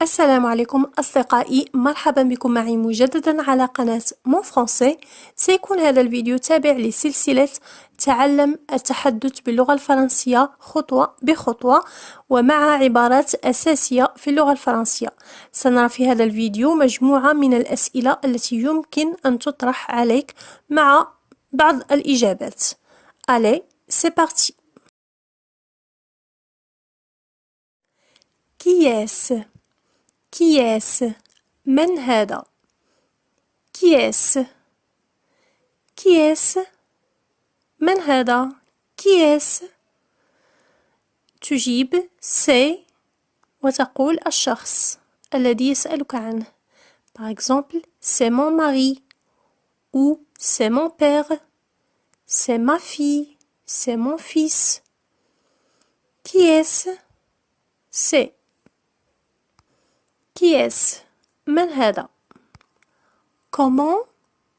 السلام عليكم أصدقائي، مرحبا بكم معي مجددا على قناة مون فرونسي. سيكون هذا الفيديو تابع لسلسلة تعلم التحدث باللغة الفرنسية خطوة بخطوة ومع عبارات أساسية في اللغة الفرنسية. سنرى في هذا الفيديو مجموعة من الأسئلة التي يمكن أن تطرح عليك مع بعض الإجابات. Allez, c'est parti. Qui est-ce? Qui est-ce? من هذا؟ Qui est-ce? Qui est-ce? من هذا؟ Qui est-ce? تجيب c'est وتقول الشخص الذي يسألك عنه. Par exemple, c'est mon mari ou c'est mon père, c'est ma fille, c'est mon fils. Qui est-ce? C'est. Qui est-ce? من هذا؟ Comment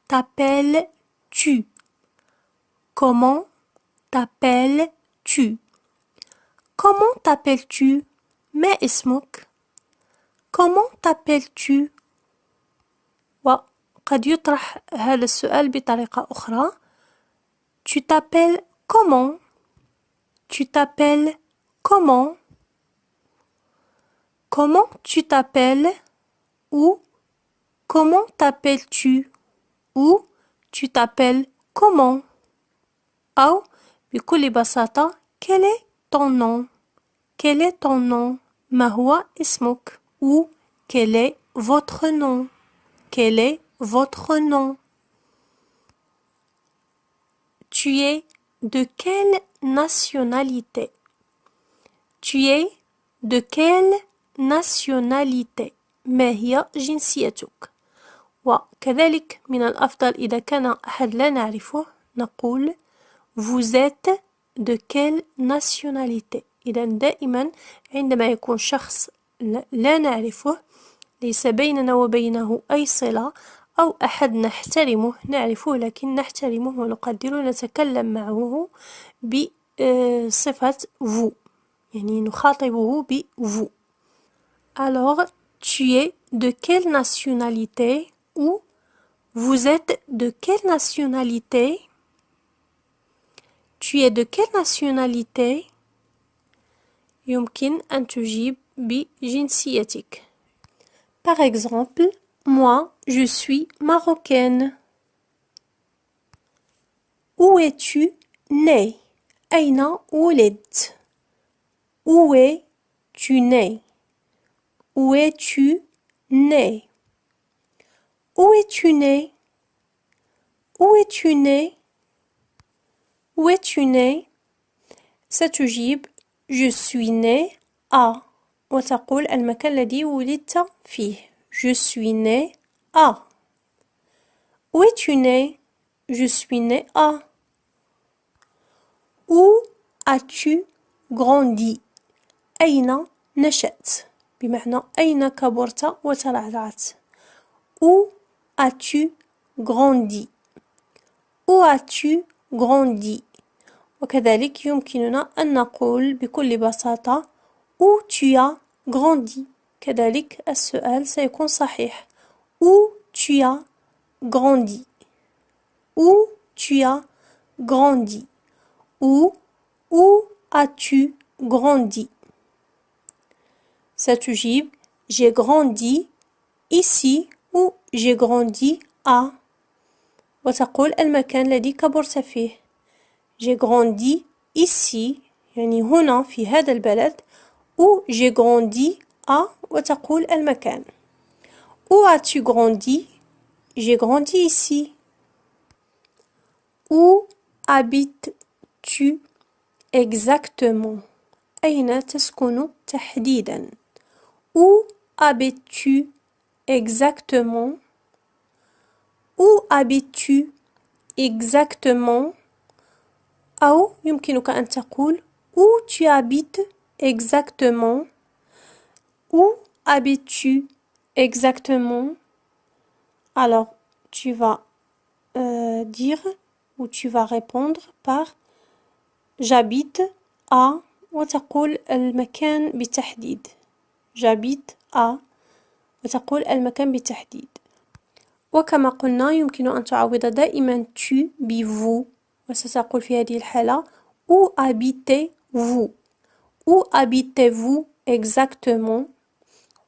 t'appelles-tu? Comment t'appelles-tu? Comment t'appelles-tu? ما اسمك؟ Comment t'appelles-tu? وقد يطرح هذا السؤال بطريقة أخرى. Tu t'appelles comment? Tu t'appelles comment? Comment tu t'appelles? Ou comment t'appelles-tu? Ou tu t'appelles comment? أو بكل بساطة quel est ton nom? Quel est ton nom? ما هو اسمك? Ou quel est votre nom? Quel est votre nom? Tu es de quelle nationalité? Tu es de quelle nationalité? ما هي جنسيتك؟ وكذلك من الأفضل إذا كان أحد لا نعرفه نقول Vous êtes de quelle nationalité? إذا دائما عندما يكون شخص لا نعرفه ليس بيننا وبينه أي صلة أو أحد نحترمه نعرفه لكن نحترمه ونقدره نتكلم معه بصفة vous يعني نخاطبه ب vous. Alors, tu es de quelle nationalité? Ou vous êtes de quelle nationalité? Tu es de quelle nationalité? يمكن أن تجيب بجنسيتك. Par exemple, moi, je suis marocaine. Où es-tu né? أين ولدت? Où es-tu né? Où es-tu né? Où es-tu né? Où es-tu né? Où es-tu né? ستجيب Je suis né à وتقول المكان الذي ولدت فيه. Je suis né à. Où es-tu né? Je suis né à. Où as-tu grandi? أين نشأت؟ بمعنى أين كبرت وترعرعت. Où as-tu grandi? Où as-tu grandi? وكذلك يمكننا أن نقول بكل بساطة Où tu as grandi? كذلك السؤال سيكون صحيح. Où tu as grandi? Où tu as grandi? Où as-tu grandi? ستجيب J'ai grandi ici ou j'ai grandi à وتقول المكان الذي كبرت فيه. J'ai grandi ici يعني هنا في هذا البلد ou j'ai grandi à وتقول المكان. Où as-tu grandi? J'ai grandi ici. Où habites-tu exactement? أين تسكن تحديدا؟ Où habites-tu exactement? Où habites-tu exactement? أو يمكنك أن تقول Où tu habites exactement? Où habites-tu exactement? Alors, tu vas dire ou tu vas répondre par J'habite à وتقول المكان بالتحديد. J'habite à وتقول المكان بالتحديد. وكما قلنا يمكن أن تعوض دائما tu ب vous، وستقول في هذه الحالة où habitez-vous؟ Où habitez-vous exactement?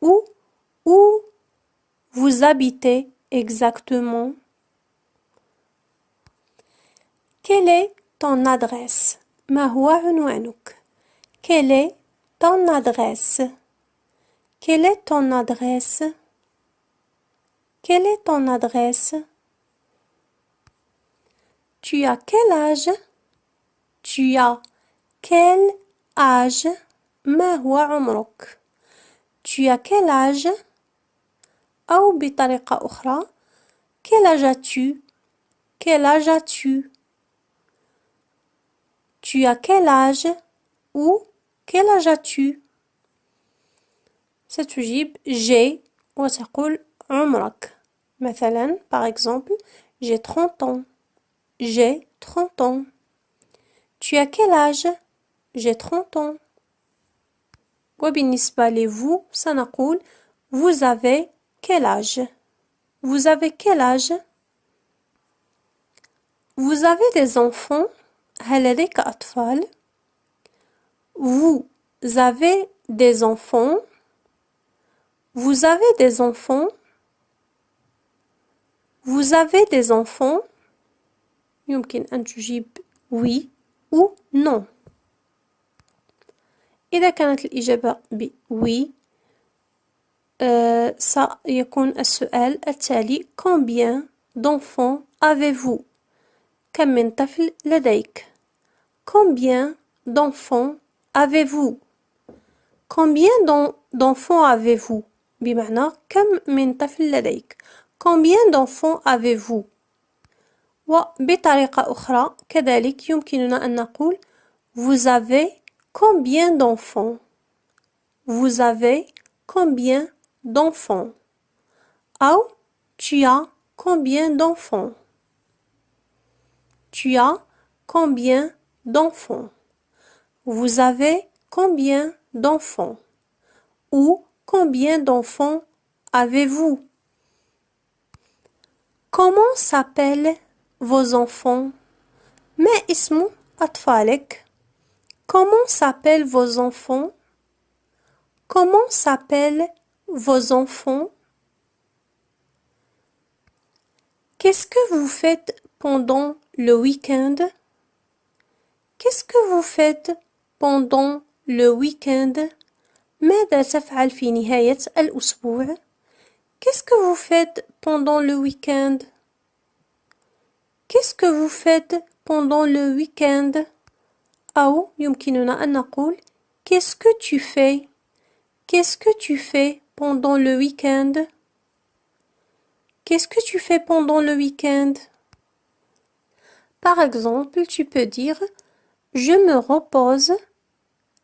Où vous habitez exactement? Quelle est ton adresse? ما هو عنوانك؟ Quelle est ton adresse? Quelle est ton adresse? Quelle est ton adresse? Tu as quel âge? Tu as quel âge? ما هو عمرك؟ Tu as quel âge? أو بطريقة أخرى quel âge as-tu? Quel âge as-tu? Tu as quel âge? Ou quel âge as-tu? ستجيب j'ai وتقول عمرك. مثلا par exemple j'ai 30 ans. J'ai 30 ans. Tu as quel âge? J'ai 30 ans. وبالنسبة لvous سنقول vous avez quel âge? Vous avez quel âge? Vous avez des enfants? هل لديك أطفال؟ Vous avez des enfants? Vous avez des enfants? Vous avez des enfants؟ يمكن أن تجيب oui ou non. إذا كانت الإجابة ب oui سيكون السؤال التالي combien d'enfants avez-vous؟ كم من طفل لديك؟ Combien d'enfants avez-vous? Combien d'enfants avez-vous؟ بمعنى كم من طفل لديك؟ Combien d'enfants avez-vous؟ وبطريقة أخرى كذلك يمكننا أن نقول Vous avez combien d'enfants? Vous avez combien d'enfants? أو Tu as combien d'enfants? Tu as combien d'enfants? Vous avez combien d'enfants? Ou combien d'enfants avez-vous? Comment s'appellent vos enfants? ما اسم أطفالك؟ Comment s'appellent vos enfants? Comment s'appellent vos enfants? Qu'est-ce que vous faites pendant le week-end? Qu'est-ce que vous faites pendant le week-end? ماذا تفعل في نهاية الأسبوع؟ Qu'est-ce que vous faites pendant le week-end? Qu'est-ce que vous faites pendant le week-end? أو يمكننا أن نقول Qu'est-ce que tu fais? Qu'est-ce que tu fais pendant le week-end? Qu'est-ce que tu fais pendant le week-end? Par exemple, tu peux dire Je me repose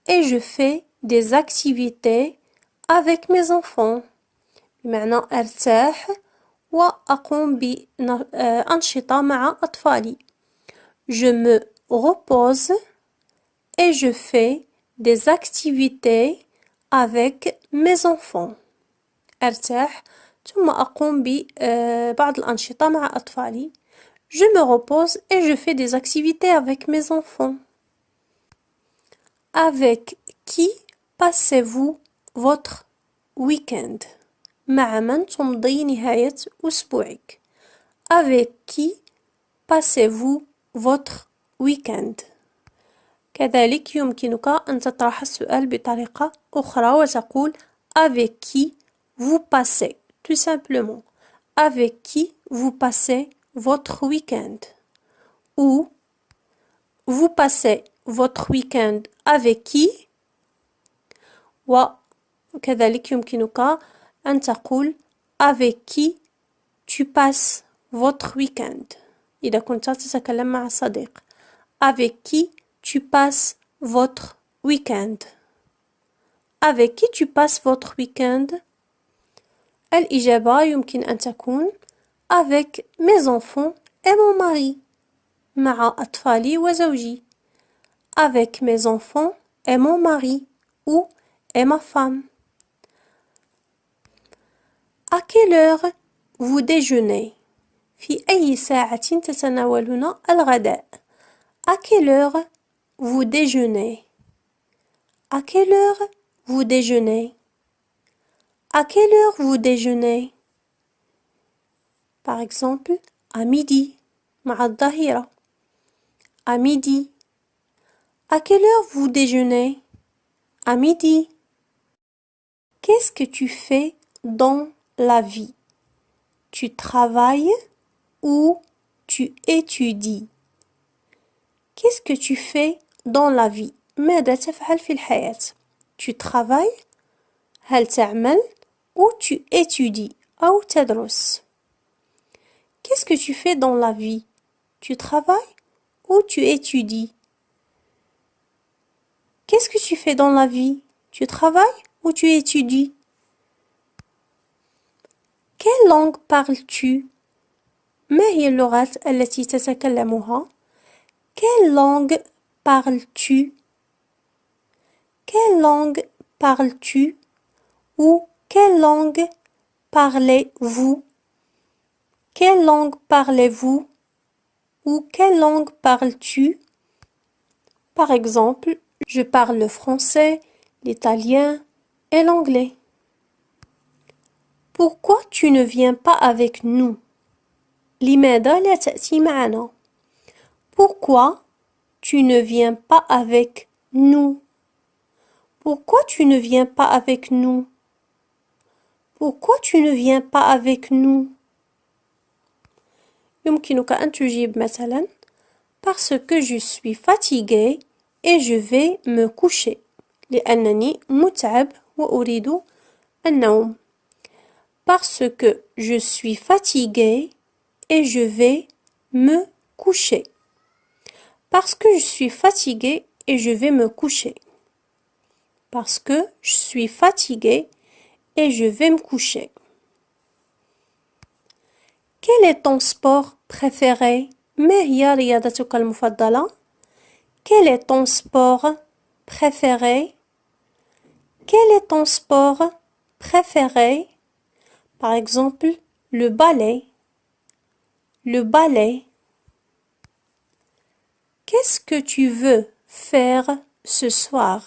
et je fais des activités avec mes enfants. بمعنى أرتاح وأقوم بأنشطة مع أطفالي. Je me repose et je fais des activités avec mes enfants. أرتاح ثم أقوم ببعض الأنشطة مع أطفالي. Je me repose et je fais des activités avec mes enfants. Avec qui passez-vous votre week-end? مع من تمضي نهاية أسبوعك؟ Avec qui passez-vous votre week-end? كذلك يمكنك أن تطرح السؤال بطريقة أخرى وتقول Avec qui vous passez? Tout simplement. Avec qui vous passez votre week-end? Ou vous passez votre week-end avec qui? وكذلك يمكنك أن تقول avec qui tu passes votre week-end إذا كنت تتكلم مع صديق. Avec qui tu passes votre week-end? Avec qui tu passes votre week-end? الإجابة يمكن أن تكون avec mes enfants et mon mari. مع أطفالي وزوجي. Avec mes enfants et mon mari ou et ma femme. À quelle heure vous déjeunez? في أي ساعة تتناولون الغداء؟ À quelle heure vous déjeunez? À quelle heure vous déjeunez? À quelle heure vous déjeunez? Par exemple, à midi, مع الظهيرة. À midi. À quelle heure vous déjeunez? À midi. Qu'est-ce que tu fais dans la vie? Tu travailles ou tu étudies? Qu'est-ce que tu fais dans la vie? ماذا تفعل في الحياة؟ Tu travailles؟ هل تعمل؟ ou tu étudies أو تدرس؟ Qu'est-ce que tu fais dans la vie? Tu travailles ou tu étudies? Qu'est-ce que tu fais dans la vie? Tu travailles ou tu étudies? Quelle langue parles-tu? ما هي اللغات التي تتكلمها؟ Quelle langue parles-tu? Quelle langue parles-tu? Ou quelle langue parlez-vous? Quelle langue parlez-vous? Ou quelle langue parles-tu? Par exemple, je parle le français, l'italien et l'anglais. Pourquoi tu ne viens pas avec nous? لماذا لا تأتي معنا? Pourquoi tu ne viens pas avec nous? Pourquoi tu ne viens pas avec nous? Pourquoi tu ne viens pas avec nous? يمكنك أن تجيب مثلا parce que je suis fatigué et je vais me coucher لأنني متعب وأريد النوم. Parce que je suis fatigué et je vais me coucher. Parce que je suis fatigué et je vais me coucher. Parce que je suis fatigué et je vais me coucher. Quel est ton sport préféré? ما هي رياضتك المفضلة? Quel est ton sport préféré? Quel est ton sport préféré? Par exemple, le ballet. Le ballet. Qu'est-ce que tu veux faire ce soir?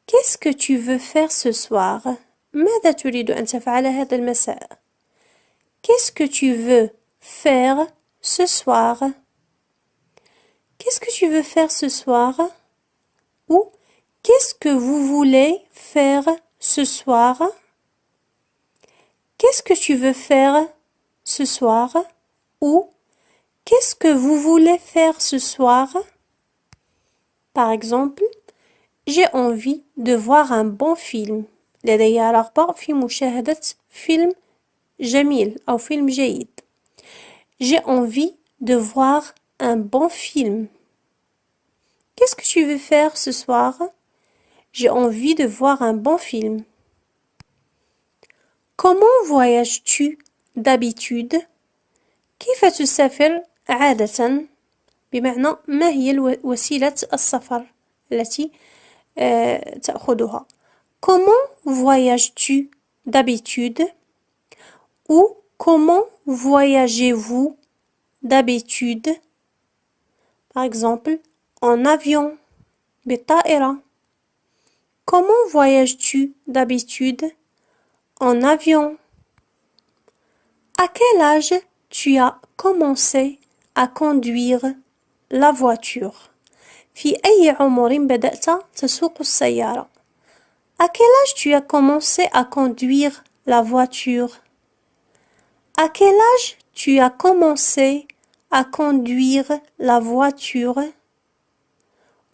Qu'est-ce que tu veux faire ce soir? ماذا تريد أن تفعل هذا المساء؟ Qu'est-ce que tu veux faire ce soir? Qu'est-ce que tu veux faire ce soir? Ou qu'est-ce que vous voulez faire ce soir? Qu'est-ce que tu veux faire ce soir? Ou qu'est-ce que vous voulez faire ce soir? Par exemple, j'ai envie de voir un bon film. لدي رغبة في مشاهدة فيلم جميل أو فيلم جيد. J'ai envie de voir un bon film. Qu'est-ce que tu veux faire ce soir? J'ai envie de voir un bon film. Comment voyages-tu d'habitude? كيف تسافر عادة؟ بمعنى ما هي وسيلة السفر التي تأخذها؟ Comment voyages-tu d'habitude? Ou comment voyagez-vous d'habitude? Par exemple, en avion, بالطائرة. Comment voyages-tu d'habitude? En avion. À quel âge tu as commencé à conduire la voiture? في أي عمر بدأت تسوق السيارة? À quel âge tu as commencé à conduire la voiture? À quel âge tu as commencé à conduire la voiture?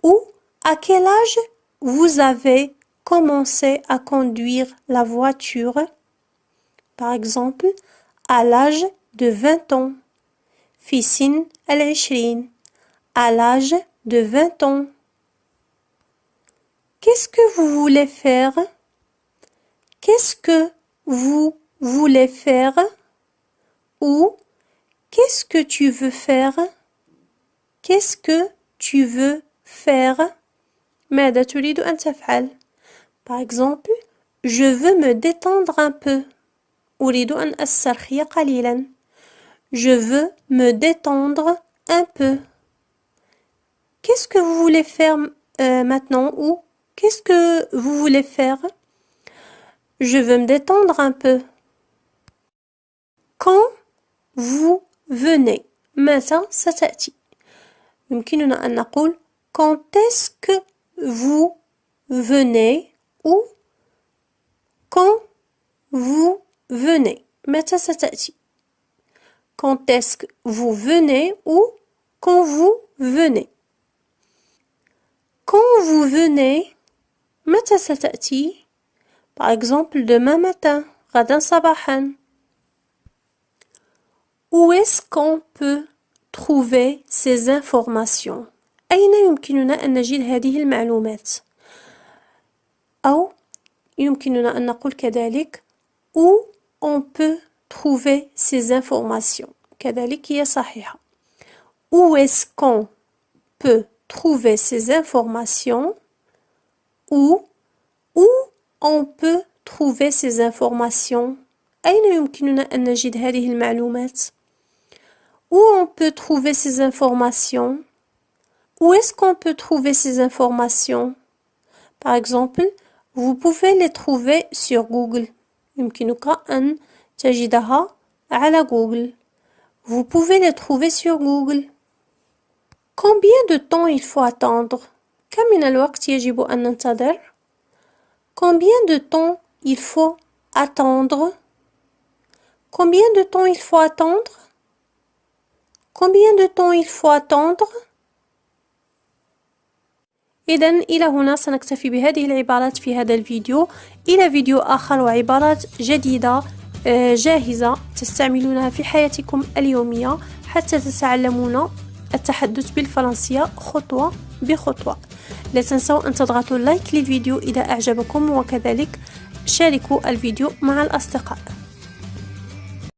Ou à quel âge vous avez commencé à conduire la voiture? Par exemple, à l'âge de 20 ans. في سن العشرين. À l'âge de 20 ans. Qu'est-ce que vous voulez faire? Qu'est-ce que vous voulez faire? Ou qu'est-ce que tu veux faire? Qu'est-ce que tu veux faire? ماذا تريد أن تفعل? Par exemple, je veux me détendre un peu. أريد أن أسترخي قليلا. Je veux me détendre un peu. Qu'est-ce que vous voulez faire maintenant ou qu'est-ce que vous voulez faire? Je veux me détendre un peu. Quand vous venez. متى ستأتي؟ يمكننا أن نقول quand est-ce que vous venez ou quand vous venez. متى ستأتي؟ Quand est-ce que vous venez ou quand vous venez. Quand vous venez, متى ستأتي؟ Par exemple, demain matin, غدا صباحا. Où est-ce qu'on peut trouver ces informations? أين يمكننا أن نجد هذه المعلومات؟ أو يمكننا أن نقول كذلك où on peut trouver ces informations. كذلك هي صحيحة. Où est-ce qu'on peut trouver ces informations? Où on peut trouver ces informations. أين يمكننا أن نجد هذه المعلومات؟ Où on peut trouver ces informations? Où est-ce qu'on peut trouver ces informations? Par exemple, vous pouvez les trouver sur Google. يمكنك أن تجدها على Google. Vous pouvez les trouver sur Google. Combien de temps il faut attendre? كم من الوقت يجب أن ننتظر؟ Combien de temps il faut attendre? Combien de temps il faut attendre? Combien de temps il faut attendre? إذن إلى هنا سنكتفي بهذه العبارات في هذا الفيديو. إلى فيديو آخر وعبارات جديدة جاهزة تستعملونها في حياتكم اليومية حتى تتعلمون التحدث بالفرنسية خطوة بخطوة. لا تنسوا أن تضغطوا لايك للفيديو إذا أعجبكم وكذلك شاركوا الفيديو مع الأصدقاء.